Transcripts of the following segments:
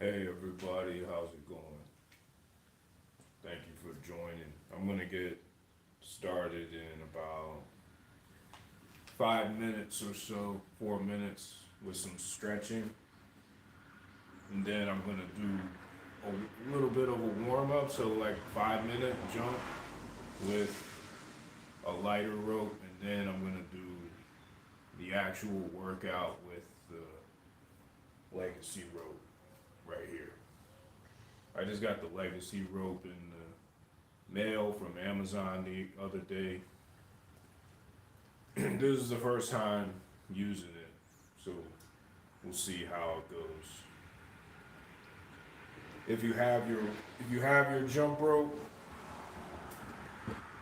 Hey everybody, how's it going? Thank you for joining. I'm gonna get started in about 5 minutes or so, 4 minutes with some stretching, and then I'm gonna do a little bit of a warm up, so like 5 minute jump with a lighter rope, and then I'm gonna do the actual workout with the legacy rope right here. I just got the legacy rope in the mail from Amazon the other day. This is the first time using it, so we'll see how it goes. If you have your if you have your jump rope,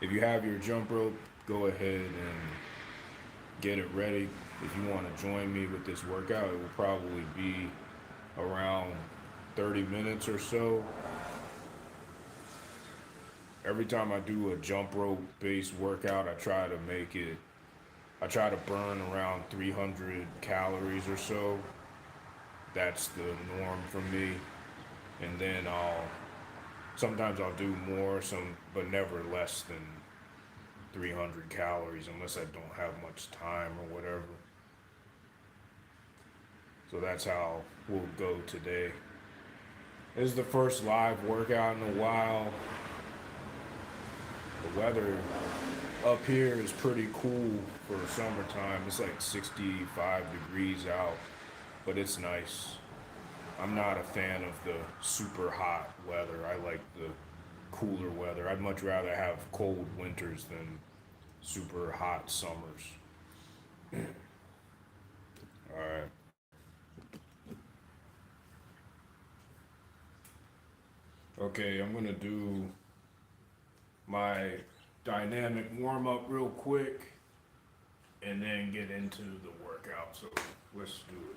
if you have your jump rope, go ahead and get it ready. If you want to join me with this workout, it will probably be around 30 minutes or so. Every time I do a jump rope based workout, I try to burn around 300 calories or so. That's the norm for me. And then sometimes I'll do more, but never less than 300 calories unless I don't have much time or whatever. So that's how we'll go today. This is the first live workout in a while. The weather up here is pretty cool for summertime. It's like 65 degrees out, but it's nice. I'm not a fan of the super hot weather. I like the cooler weather. I'd much rather have cold winters than super hot summers. All right. Okay, I'm gonna do my dynamic warm up real quick and then get into the workout. So let's do it.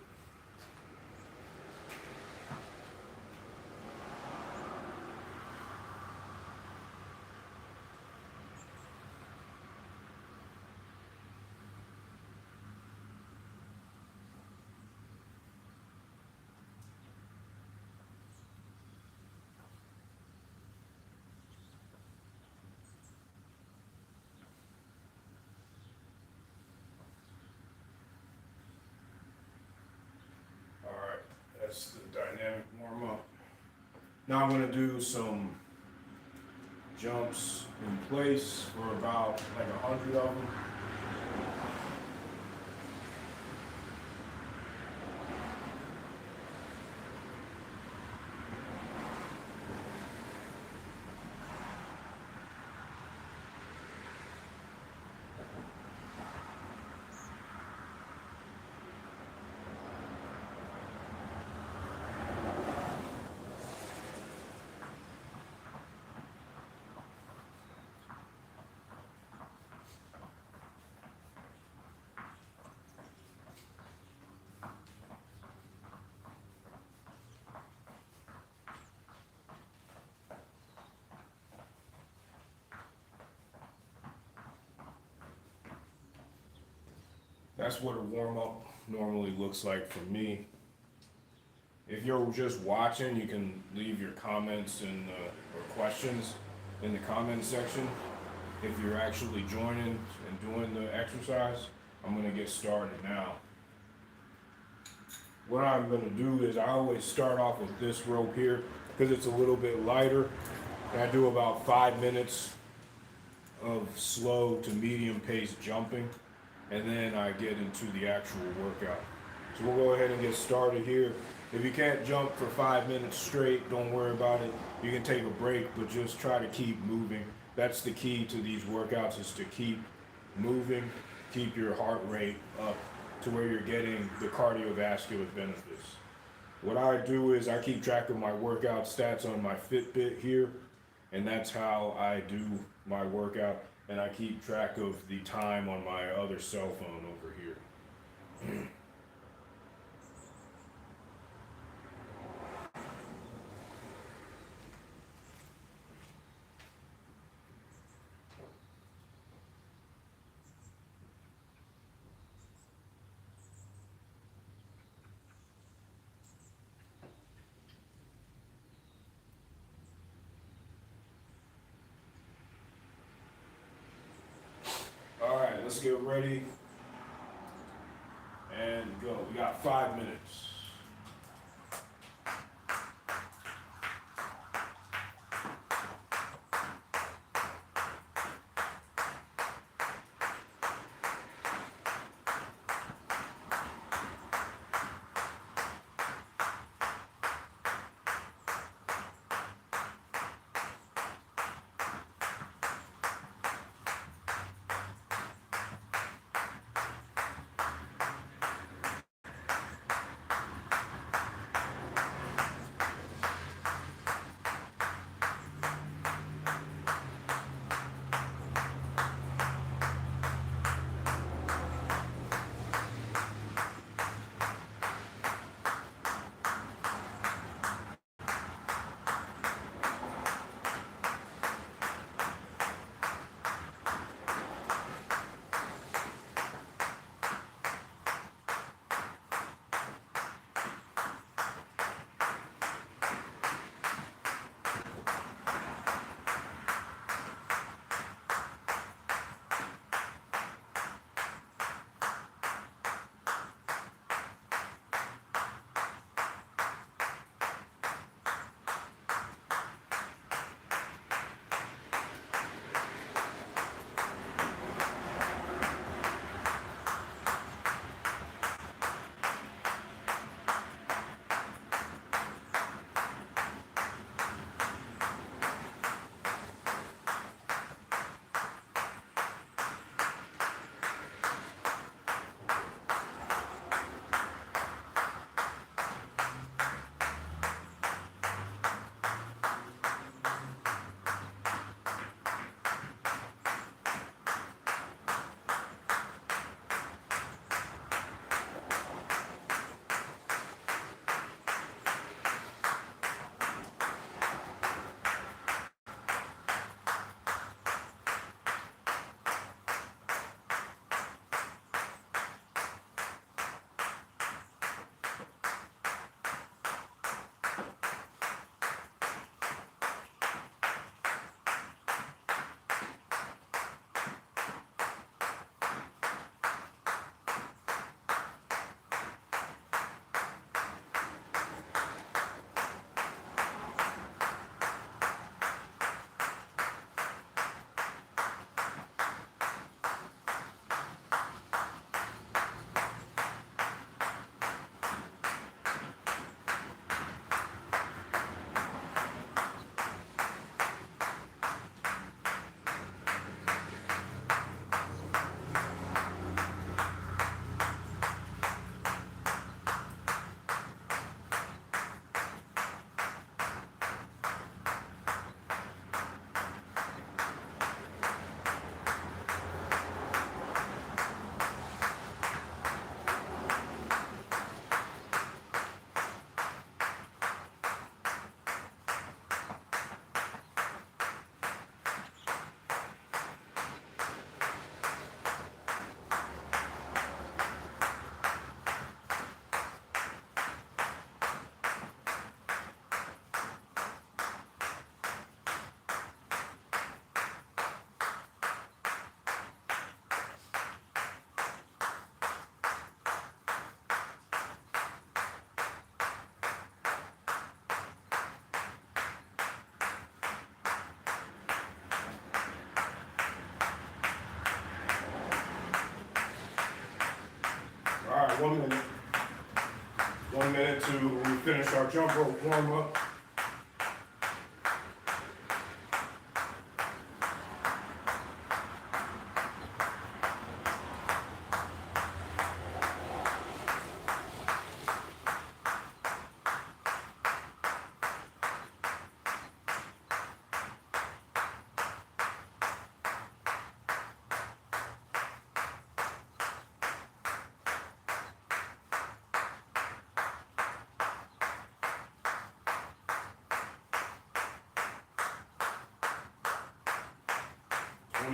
All right, that's the dynamic warm up. Now I'm gonna do some jumps in place for about like 100 of them. That's what a warm up normally looks like for me. If you're just watching, you can leave your comments or questions in the comment section. If you're actually joining and doing the exercise, I'm gonna get started now. What I'm gonna do is I always start off with this rope here because it's a little bit lighter. And I do about 5 minutes of slow to medium pace jumping, and then I get into the actual workout. So we'll go ahead and get started here. If you can't jump for 5 minutes straight, don't worry about it. You can take a break, but just try to keep moving. That's the key to these workouts, is to keep moving, keep your heart rate up to where you're getting the cardiovascular benefits. What I do is I keep track of my workout stats on my Fitbit here, and that's how I do my workout, and I keep track of the time on my other cell phone over here. let's get ready and go. We got 5 minutes. All right, 1 minute. 1 minute to finish our jump rope warm up.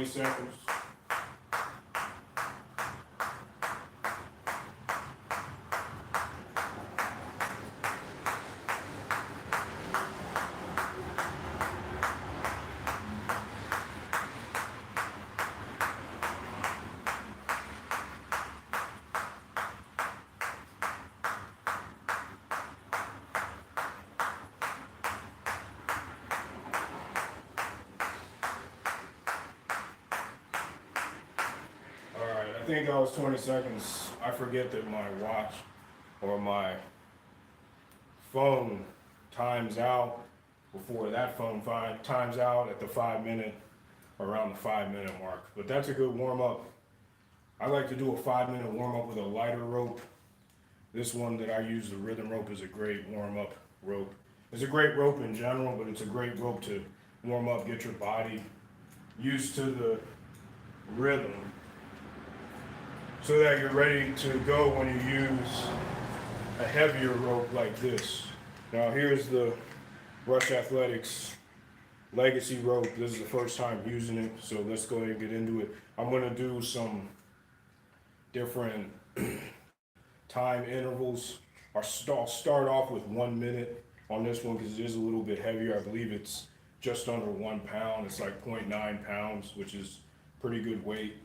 Seconds. think I was 20 seconds. I forget that my watch or my phone times out before that phone times out at the 5 minute, around the 5 minute mark. But that's a good warm up. I like to do a 5 minute warm up with a lighter rope. This one that I use, the rhythm rope, is a great warm up rope. It's a great rope in general, but it's a great rope to warm up, get your body used to the rhythm so that you're ready to go when you use a heavier rope like this. Now here's the Rush Athletics Legacy rope. This is the first time using it, so let's go ahead and get into it. I'm going to do some different time intervals. I'll start off with 1 minute on this one because it is a little bit heavier. I believe it's just under 1 pound. It's like 0.9 pounds, which is pretty good weight.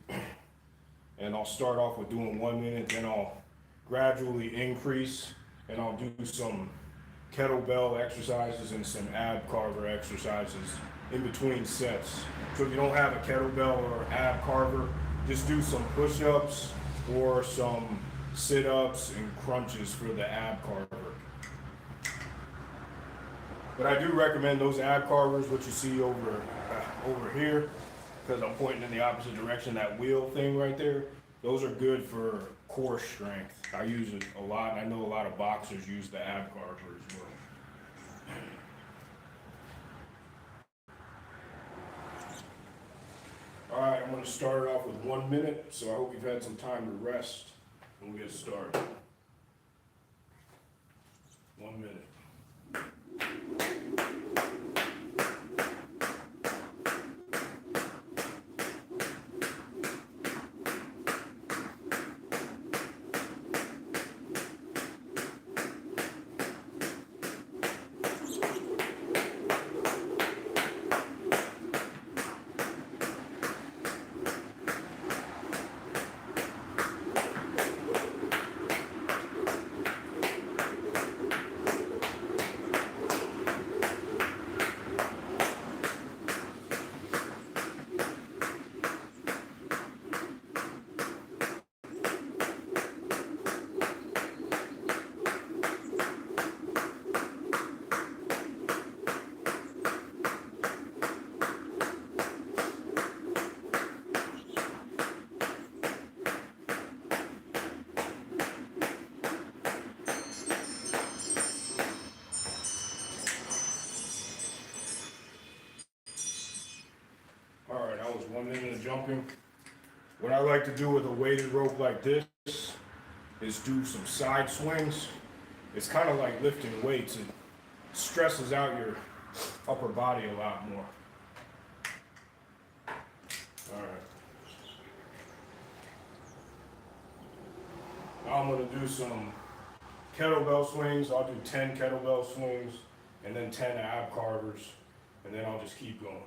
And I'll start off with doing 1 minute, then I'll gradually increase, and I'll do some kettlebell exercises and some ab carver exercises in between sets. So if you don't have a kettlebell or ab carver, just do some push-ups or some sit-ups and crunches for the ab carver. But I do recommend those ab carvers, what you see over here, because I'm pointing in the opposite direction, that wheel thing right there. Those are good for core strength. I use it a lot, and I know a lot of boxers use the ab carver as well. All right, I'm going to start it off with 1 minute, so I hope you've had some time to rest when we get started. 1 minute. All right, that was 1 minute of jumping. What I like to do with a weighted rope like this is do some side swings. It's kind of like lifting weights. It stresses out your upper body a lot more. All right. Now I'm going to do some kettlebell swings. I'll do 10 kettlebell swings and then 10 ab carvers, and then I'll just keep going.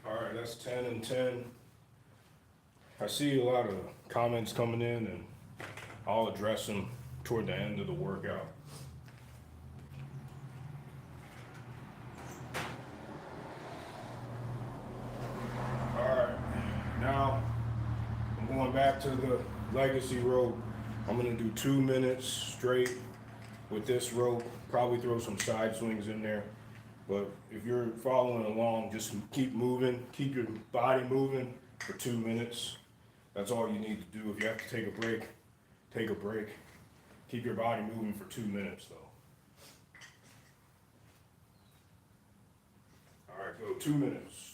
All right, that's 10 and 10. I see a lot of comments coming in, and I'll address them toward the end of the workout. All right, now I'm going back to the legacy rope. I'm gonna do 2 minutes straight with this rope, probably throw some side swings in there. But if you're following along, just keep moving, keep your body moving for 2 minutes. That's all you need to do. If you have to take a break, take a break. Keep your body moving for 2 minutes though. All right, go 2 minutes.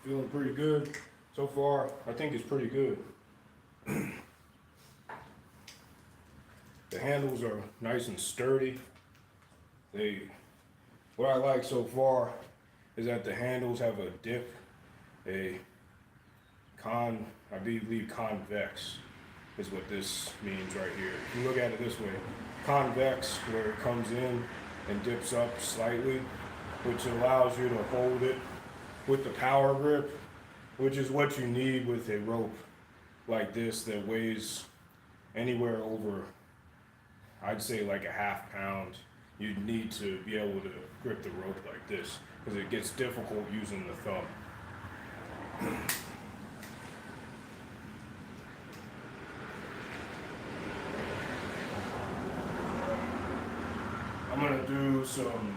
Feeling pretty good so far. I think it's pretty good. The handles are nice and sturdy. What I like so far is that the handles have a dip, I believe convex is what this means right here. If you look at it this way, convex, where it comes in and dips up slightly, which allows you to hold it with the power grip, which is what you need with a rope like this that weighs anywhere over, I'd say like a ½ pound. You need to be able to grip the rope like this because it gets difficult using the thumb. I'm gonna do some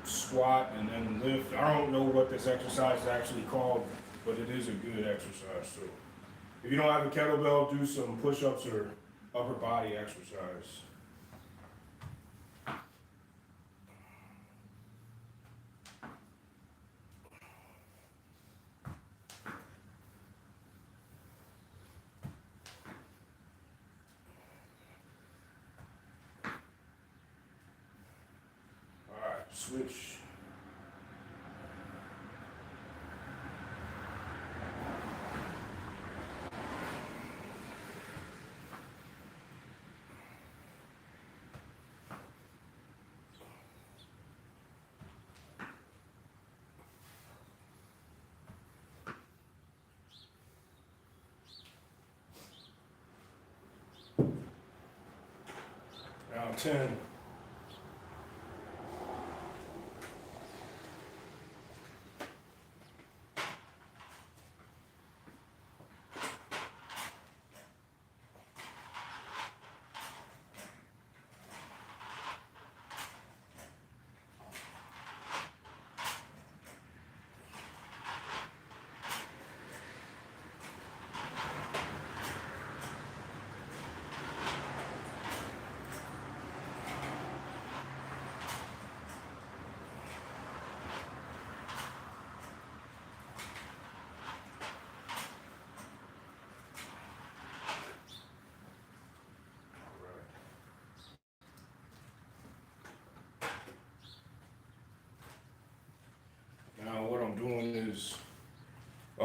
squat and then lift. I don't know what this exercise is actually called, but it is a good exercise. So if you don't have a kettlebell, do some push-ups or upper body exercise. All right, switch. Now 10.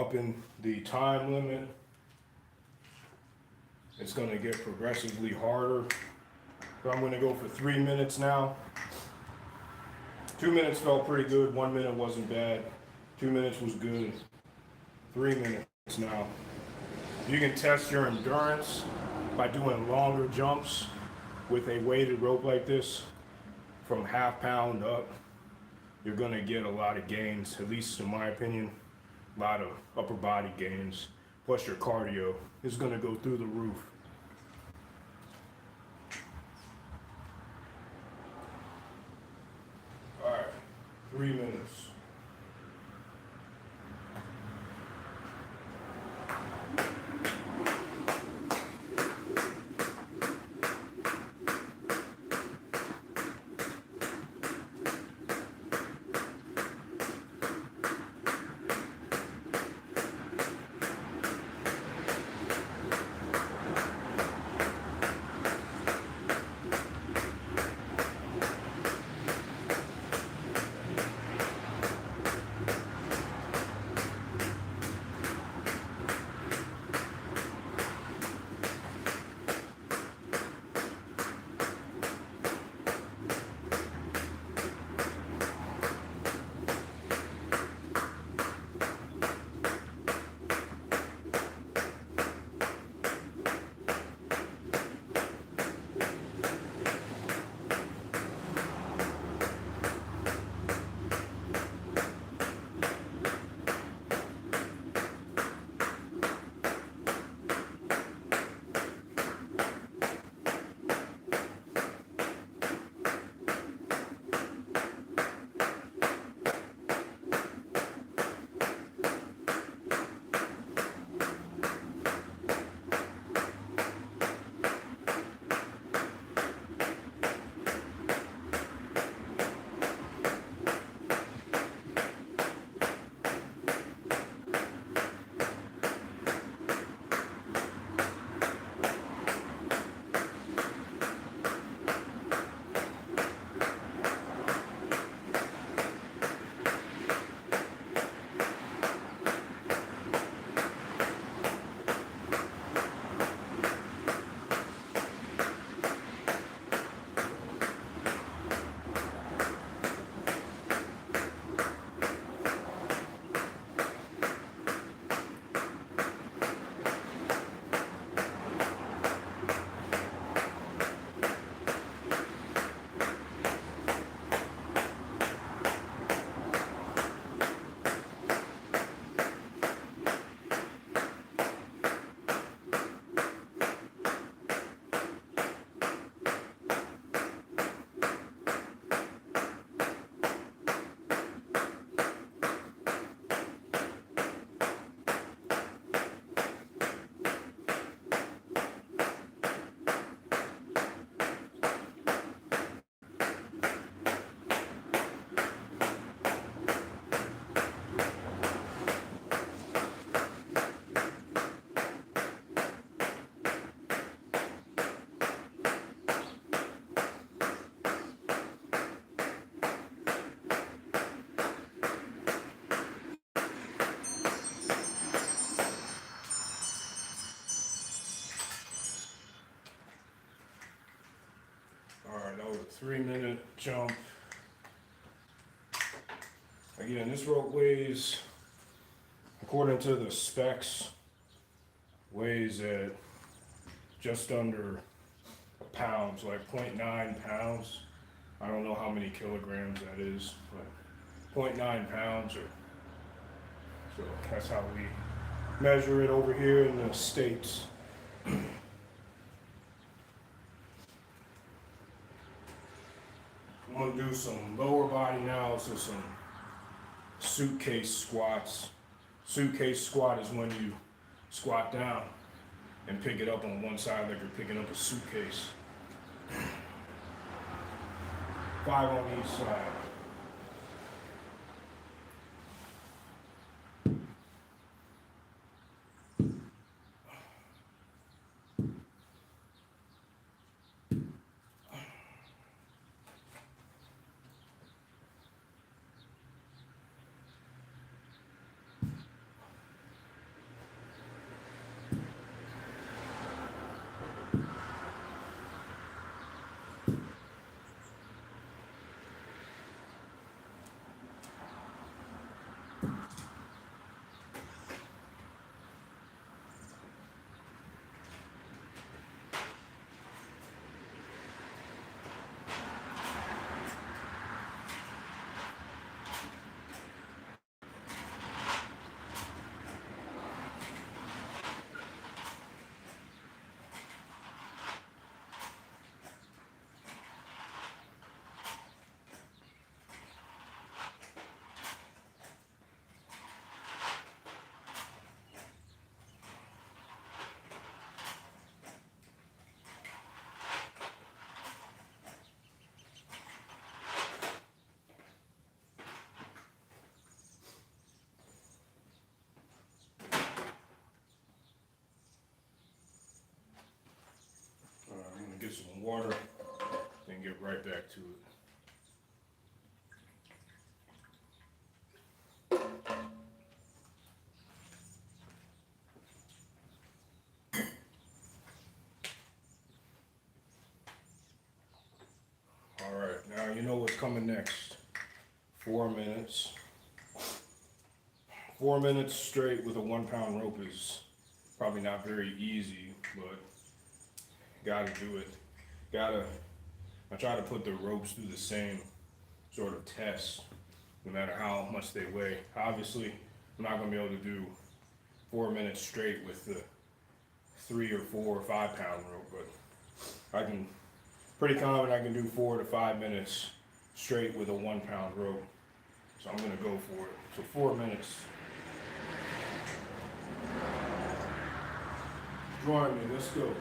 upping the time limit. It's going to get progressively harder. So I'm going to go for 3 minutes now. 2 minutes felt pretty good. 1 minute wasn't bad. 2 minutes was good. 3 minutes now. You can test your endurance by doing longer jumps with a weighted rope like this from half pound up. You're going to get a lot of gains, at least in my opinion, a lot of upper body gains. Plus your cardio is going to go through the roof. All right, 3 minutes. That was a 3 minute jump. Again, this rope weighs, according to the specs, weighs at just under a pound, so like 0.9 pounds. I don't know how many kilograms that is, but 0.9 pounds, or so that's how we measure it over here in the States. I'm gonna do some lower body now, so some suitcase squats. Suitcase squat is when you squat down and pick it up on one side like you're picking up a suitcase. 5 on each side. some water, then get right back to it. Alright, now you know what's coming next. 4 minutes. 4 minutes straight with a 1 pound rope is probably not very easy, but gotta do it. I try to put the ropes through the same sort of test, no matter how much they weigh. Obviously, I'm not gonna be able to do 4 minutes straight with the 3 or 4 or 5 pound rope, but I can, pretty confident I can do 4 to 5 minutes straight with a 1 pound rope. So I'm gonna go for it. So 4 minutes. Join me, let's go.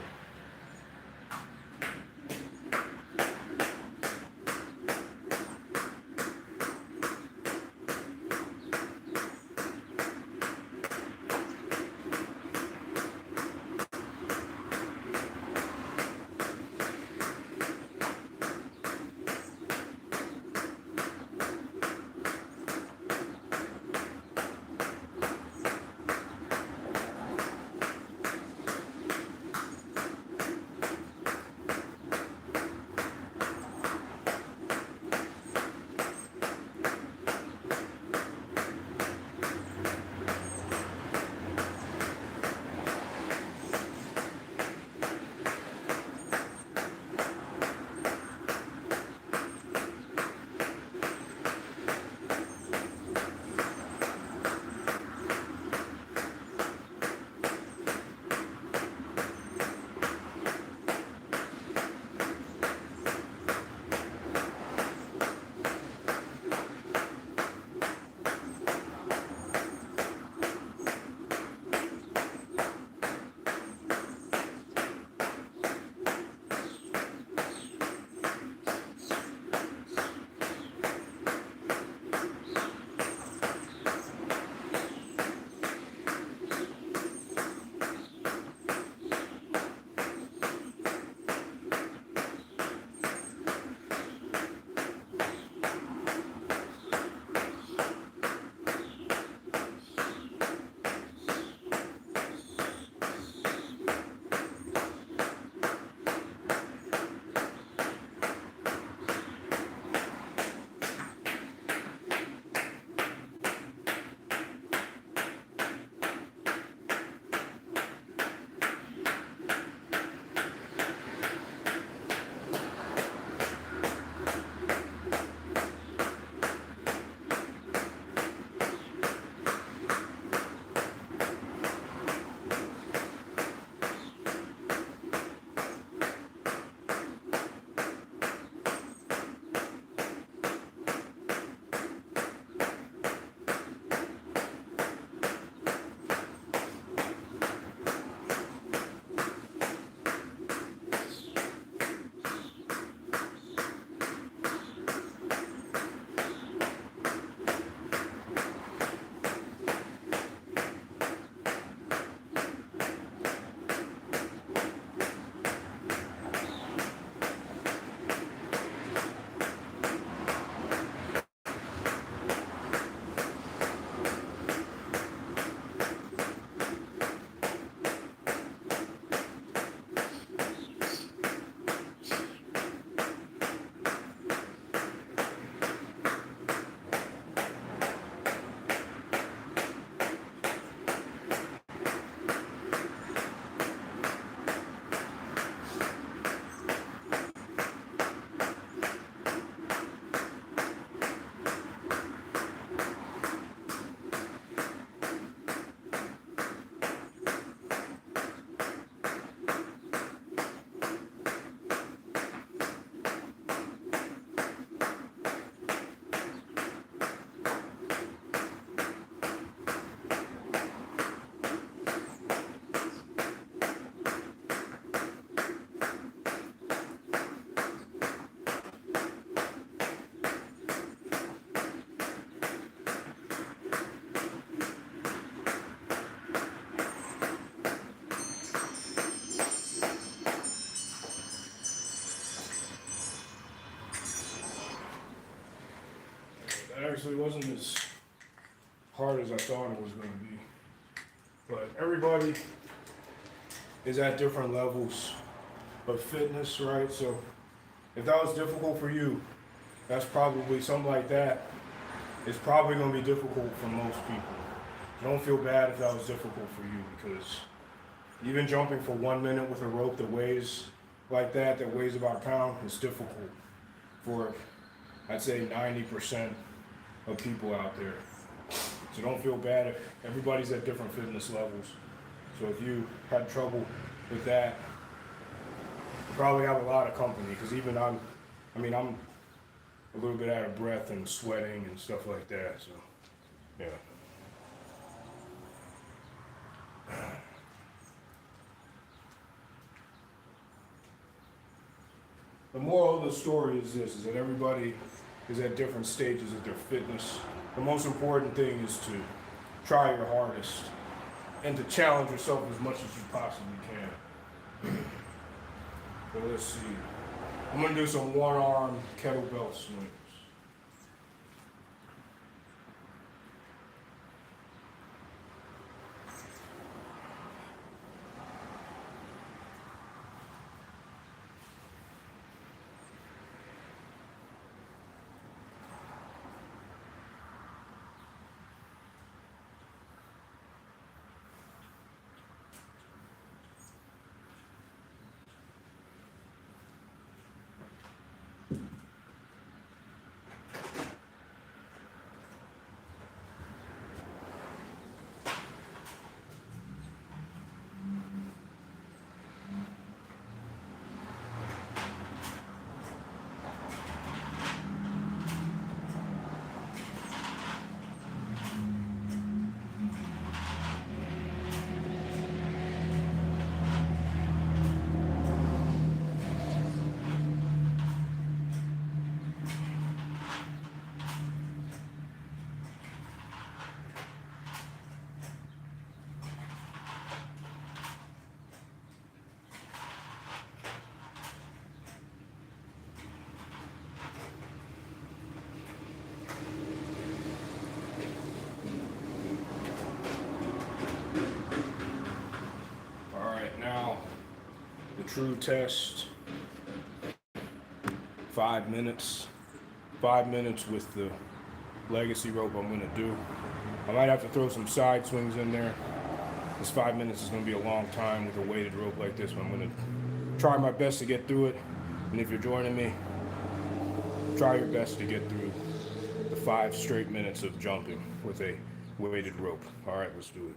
actually wasn't as hard as I thought it was going to be. But everybody is at different levels of fitness, right? So if that was difficult for you, that's probably something like that. It's probably going to be difficult for most people. Don't feel bad if that was difficult for you, because even jumping for 1 minute with a rope that weighs like that weighs about a pound, is difficult for, I'd say, 90% of people out there. So don't feel bad if everybody's at different fitness levels. So if you had trouble with that, you probably have a lot of company, because even I'm a little bit out of breath and sweating and stuff like that, so yeah. The moral of the story is this, is that everybody is at different stages of their fitness. The most important thing is to try your hardest and to challenge yourself as much as you possibly can. So let's see. I'm going to do some one-arm kettlebell swings. True test, 5 minutes. 5 minutes with the legacy rope I'm going to do. I might have to throw some side swings in there. This 5 minutes is going to be a long time with a weighted rope like this, but I'm going to try my best to get through it. And if you're joining me, try your best to get through the 5 straight minutes of jumping with a weighted rope. All right, let's do it.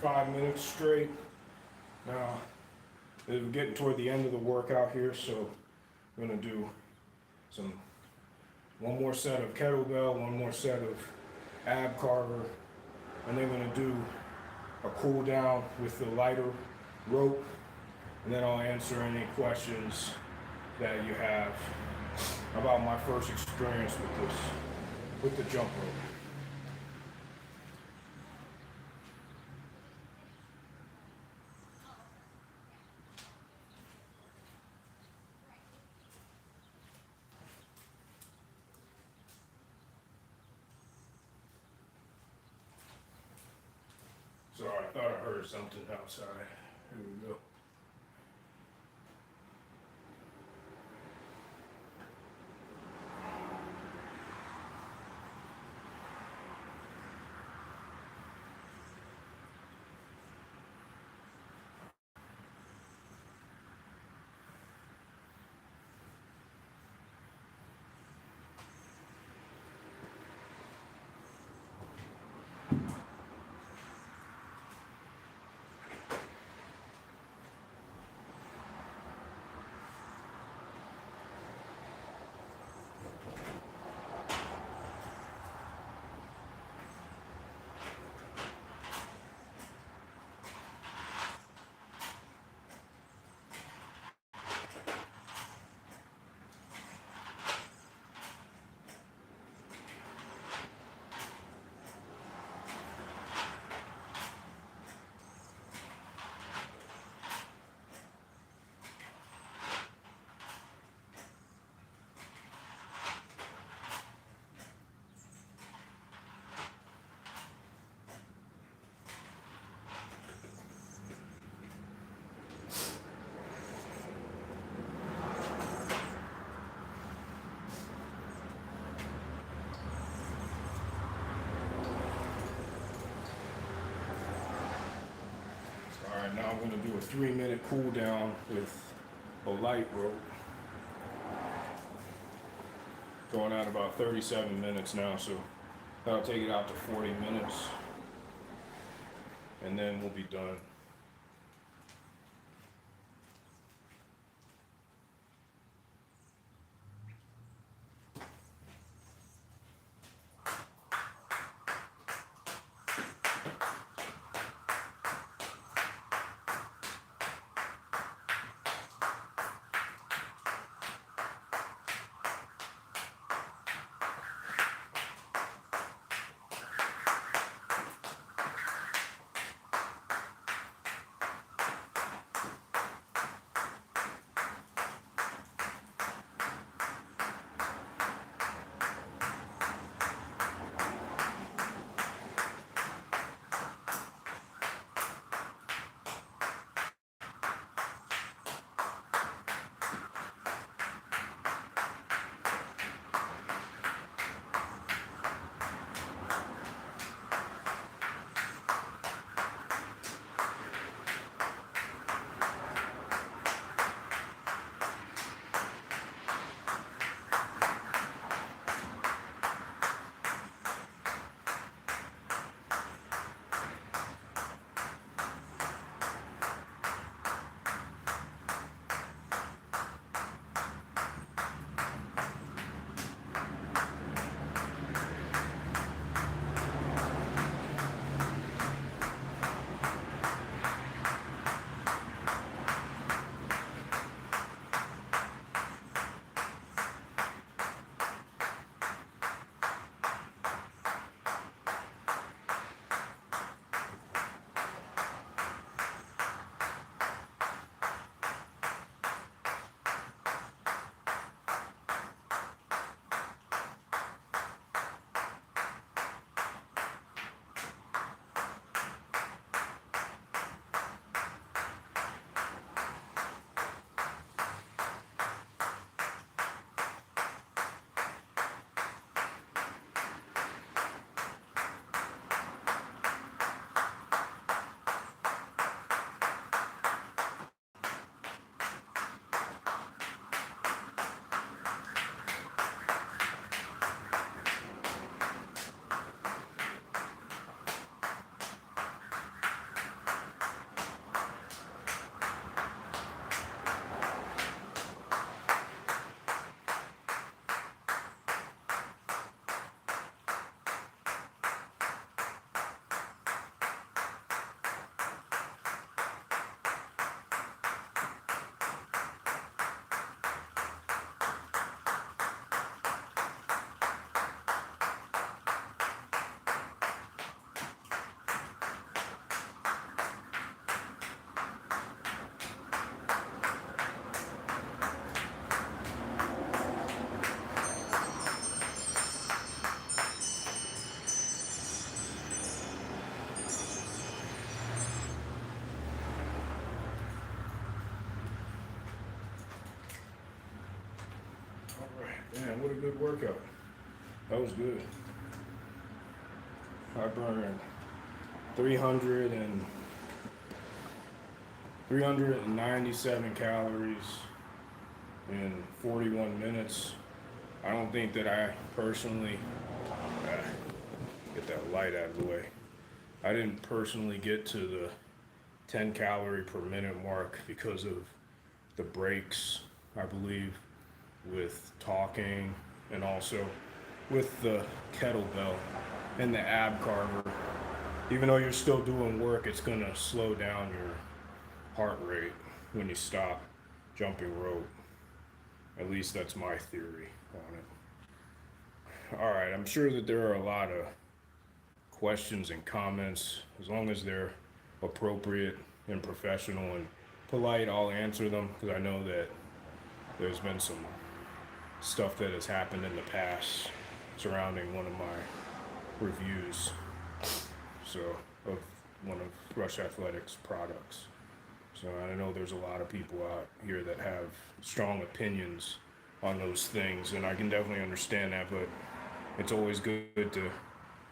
5 minutes straight. Now, we're getting toward the end of the workout here, so I'm gonna do one more set of kettlebell, one more set of ab carver, and then gonna do a cool down with the lighter rope, and then I'll answer any questions that you have about my first experience with the jump rope. Sorry, I thought I heard something outside. Here we go. Alright, now I'm going to do a 3-minute cool down with a light rope. Going at about 37 minutes now, so that'll take it out to 40 minutes. And then we'll be done. good workout. That was good. I burned 397 calories in 41 minutes. I don't think that I personally, get that light out of the way. I didn't personally get to the 10 calorie per minute mark because of the breaks, I believe, with talking and also with the kettlebell and the ab carver. Even though you're still doing work, it's gonna slow down your heart rate when you stop jumping rope. At least that's my theory on it. All right, I'm sure that there are a lot of questions and comments. As long as they're appropriate and professional and polite, I'll answer them, because I know that there's been some stuff that has happened in the past surrounding one of my reviews, so, of one of Rush Athletics products. So I know there's a lot of people out here that have strong opinions on those things, and I can definitely understand that, but it's always good to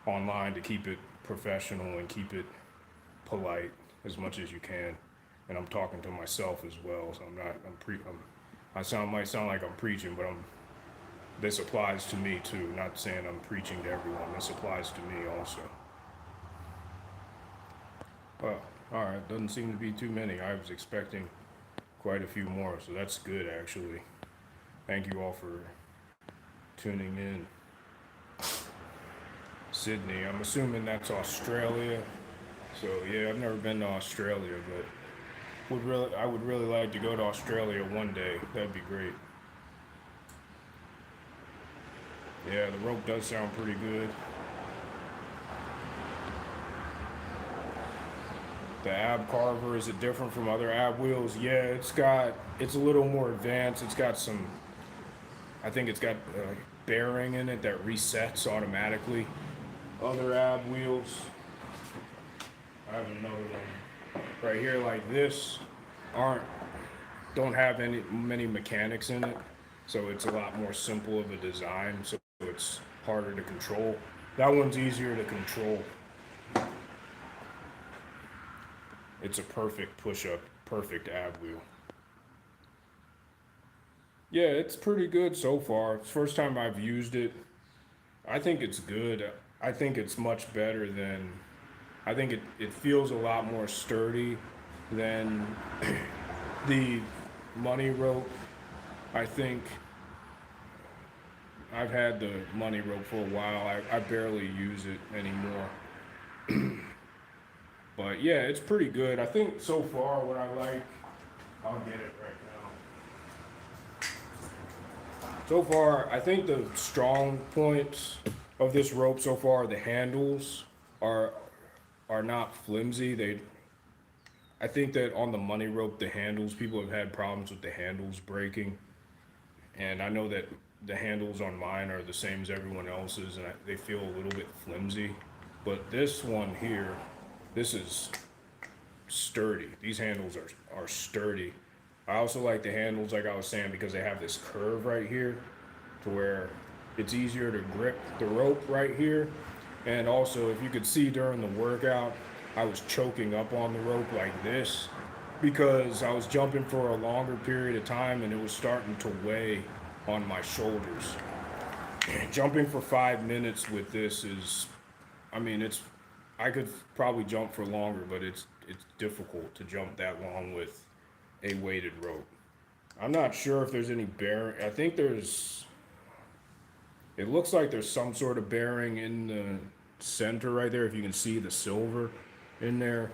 online to keep it professional and keep it polite as much as you can. And I'm talking to myself as well, so might sound like I'm preaching, but this applies to me too. Not saying I'm preaching to everyone. This applies to me also. Well, all right, doesn't seem to be too many. I was expecting quite a few more, so that's good actually. Thank you all for tuning in. Sydney, I'm assuming that's Australia. So yeah, I've never been to Australia, but I would really like to go to Australia one day. That'd be great. Yeah, the rope does sound pretty good. The ab carver, is it different from other ab wheels? Yeah, it's a little more advanced. I think it's got a bearing in it that resets automatically. Other ab wheels, I have another one right here like this, don't have many mechanics in it, so it's a lot more simple of a design, so it's harder to control. That one's easier to control. It's a perfect push-up, perfect ab wheel. Yeah, it's pretty good so far. It's the first time I've used it. I think it's good. I think it's much better than, I think it feels a lot more sturdy than the money rope. I think I've had the money rope for a while. I barely use it anymore. But yeah, it's pretty good. I think so far what I like, I'll get it right now. So far, I think the strong points of this rope so far, the handles are not flimsy. I think that on the money rope, the handles, people have had problems with the handles breaking. And I know that the handles on mine are the same as everyone else's, and they feel a little bit flimsy. But this one here, this is sturdy. These handles are sturdy. I also like the handles, like I was saying, because they have this curve right here to where it's easier to grip the rope right here. And also, if you could see during the workout, I was choking up on the rope like this because I was jumping for a longer period of time and it was starting to weigh on my shoulders. Jumping for 5 minutes with this is, I could probably jump for longer, but it's difficult to jump that long with a weighted rope. I'm not sure if there's any bearing. It looks like there's some sort of bearing in the center right there, if you can see the silver in there,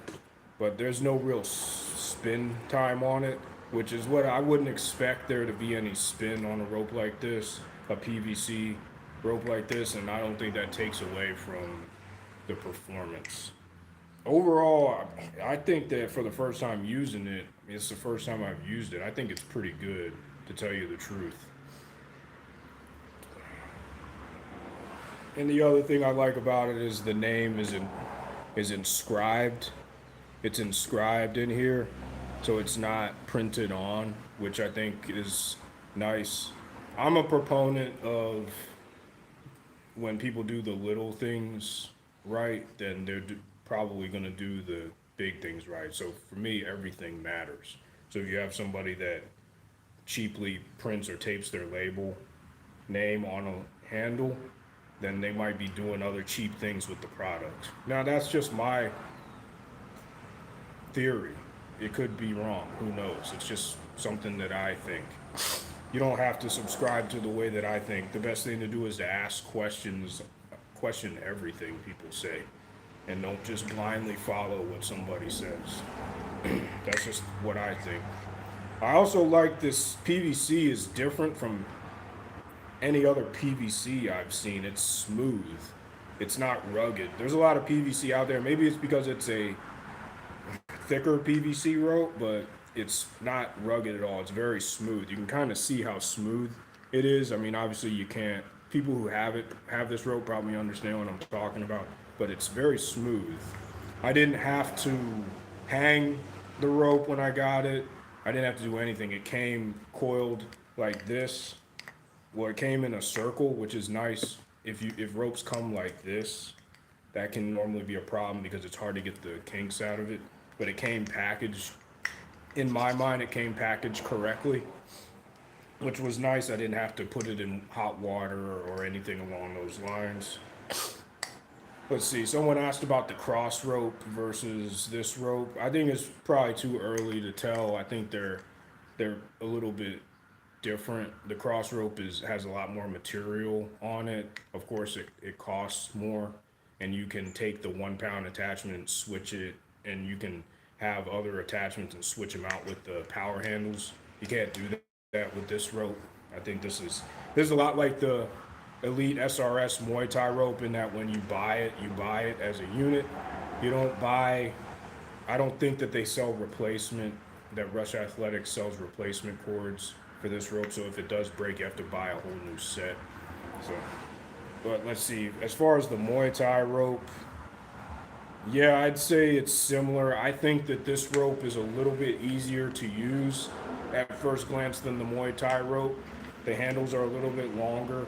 but there's no real spin time on it, which is what I wouldn't expect there to be any spin on a rope like this, a PVC rope like this, and I don't think that takes away from the performance. Overall, I think that for the first time using it, it's the first time I've used it, I think it's pretty good, to tell you the truth. And the other thing I like about it is the name is inscribed. It's inscribed in here, so it's not printed on, which I think is nice. I'm a proponent of when people do the little things right, then they're probably going to do the big things right. So for me, everything matters. So if you have somebody that cheaply prints or tapes their label name on a handle, then they might be doing other cheap things with the product. Now, that's just my theory. It could be wrong. Who knows? It's just something that I think. You don't have to subscribe to the way that I think. The best thing to do is to ask questions, question everything people say, and don't just blindly follow what somebody says. That's just what I think. I also like this PVC is different from any other PVC I've seen. It's smooth. It's not rugged. There's a lot of PVC out there. Maybe it's because it's a thicker PVC rope, but it's not rugged at all. It's very smooth. You can kind of see how smooth it is. I mean, obviously you can't. People who have this rope probably understand what I'm talking about, but it's very smooth. I didn't have to hang the rope when I got it. I didn't have to do anything. It came coiled like this. Well, it came in a circle, which is nice. If ropes come like this, that can normally be a problem because it's hard to get the kinks out of it. But it came packaged. In my mind, it came packaged correctly, which was nice. I didn't have to put it in hot water or anything along those lines. Let's see. Someone asked about the cross rope versus this rope. I think it's probably too early to tell. I think they're a little bit different. The cross rope has a lot more material on it. Of course, it costs more, and you can take the 1 pound attachment and switch it, and you can have other attachments and switch them out with the power handles. You can't do that with this rope. I think this is a lot like the Elite SRS Muay Thai rope in that when you buy it as a unit. You don't buy. I don't think that they sell replacement. That Rush Athletics sells replacement cords for this rope. So if it does break, you have to buy a whole new set. So, but let's see. As far as the Muay Thai rope, yeah, I'd say it's similar. I think that this rope is a little bit easier to use at first glance than the Muay Thai rope. The handles are a little bit longer.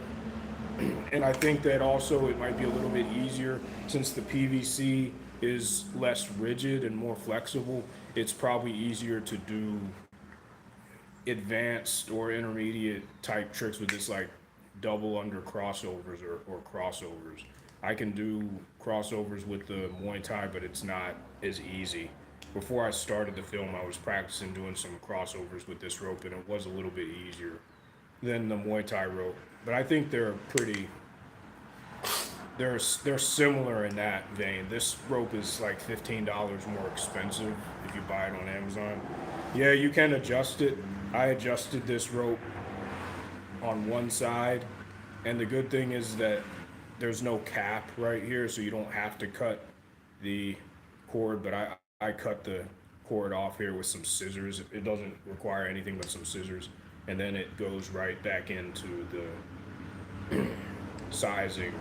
And I think that also it might be a little bit easier since the PVC is less rigid and more flexible. It's probably easier to do advanced or intermediate type tricks with this, like double under crossovers or crossovers. I can do crossovers with the Muay Thai, but it's not as easy. Before I started the film, I was practicing doing some crossovers with this rope, and it was a little bit easier than the Muay Thai rope. But I think they're similar in that vein. This rope is like $15 more expensive if you buy it on Amazon. Yeah, you can adjust it. I adjusted this rope on one side, and the good thing is that there's no cap right here, so you don't have to cut the cord, but I cut the cord off here with some scissors. It doesn't require anything but some scissors, and then it goes right back into the sizing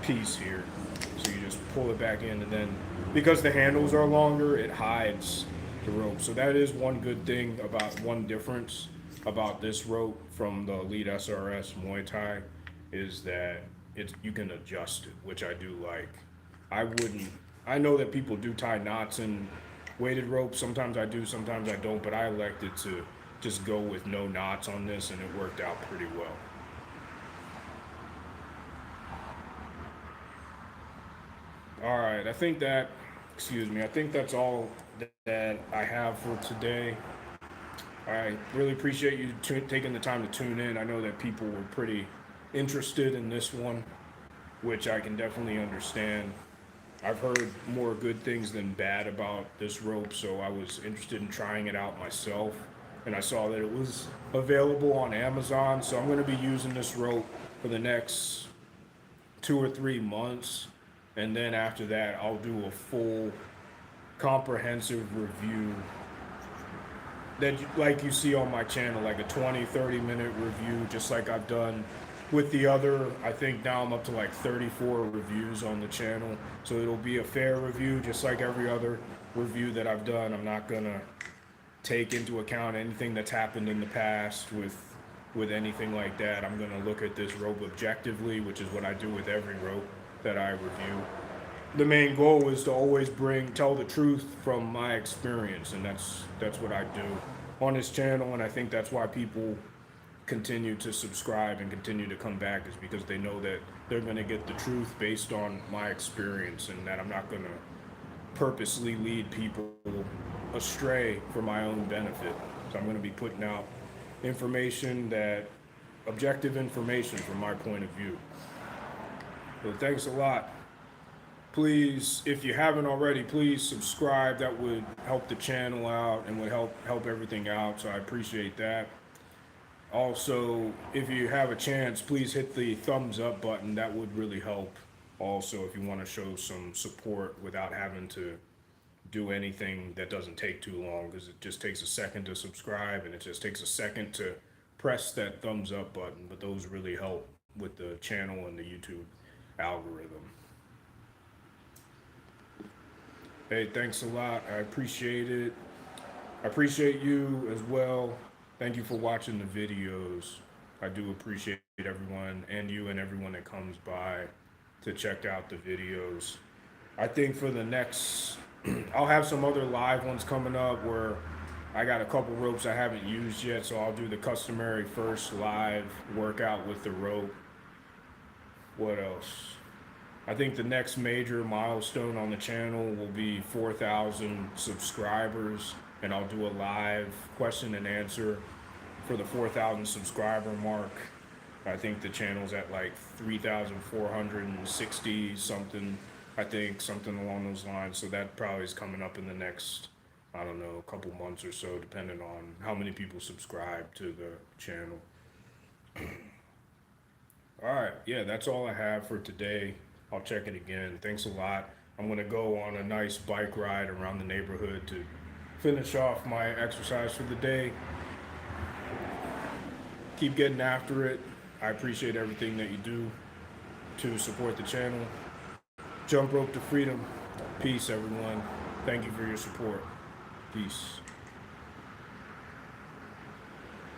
piece here. So you just pull it back in, and then because the handles are longer, it hides the rope. So that is one good thing about one difference about this rope from the Elite SRS Muay Thai is that you can adjust it, which I do like. I know that people do tie knots in weighted ropes. Sometimes I do, sometimes I don't, but I elected to just go with no knots on this, and it worked out pretty well. All right, I think that's all that I have for today. I really appreciate you taking the time to tune in. I know that people were pretty interested in this one, which I can definitely understand. I've heard more good things than bad about this rope, so I was interested in trying it out myself, and I saw that it was available on Amazon, so I'm going to be using this rope for the next 2 or 3 months, and then after that I'll do a full comprehensive review that like you see on my channel, like a 20-30 minute review, just like I've done with the other. I think now I'm up to like 34 reviews on the channel, so it'll be a fair review just like every other review that I've done. I'm not gonna take into account anything that's happened in the past with with anything like that. I'm gonna look at this rope objectively, which is what I do with every rope that I review. The main goal is to always tell the truth from my experience, and that's what I do on this channel, and I think that's why people continue to subscribe and continue to come back, is because they know that they're going to get the truth based on my experience, and that I'm not going to purposely lead people astray for my own benefit. So I'm going to be putting out objective information from my point of view. So thanks a lot. Please, if you haven't already, please subscribe. That would help the channel out and would help everything out, so I appreciate that. Also, if you have a chance, please hit the thumbs up button. That would really help. Also, if you want to show some support without having to do anything that doesn't take too long, because it just takes a second to subscribe and it just takes a second to press that thumbs up button. But those really help with the channel and the YouTube algorithm. Hey, thanks a lot. I appreciate it. I appreciate you as well. Thank you for watching the videos. I do appreciate everyone, and you and everyone that comes by to check out the videos. I think for the next, I'll have some other live ones coming up where I got a couple ropes I haven't used yet, so I'll do the customary first live workout with the rope. What else? I think the next major milestone on the channel will be 4,000 subscribers, and I'll do a live question and answer for the 4,000 subscriber mark. I think the channel's at like 3,460 something, I think, something along those lines. So that probably is coming up in the next, I don't know, a couple months or so, depending on how many people subscribe to the channel. All right, yeah, that's all I have for today. I'll check it again. Thanks a lot. I'm gonna go on a nice bike ride around the neighborhood to finish off my exercise for the day. Keep getting after it. I appreciate everything that you do to support the channel. Jump rope to freedom. Peace, everyone. Thank you for your support. Peace.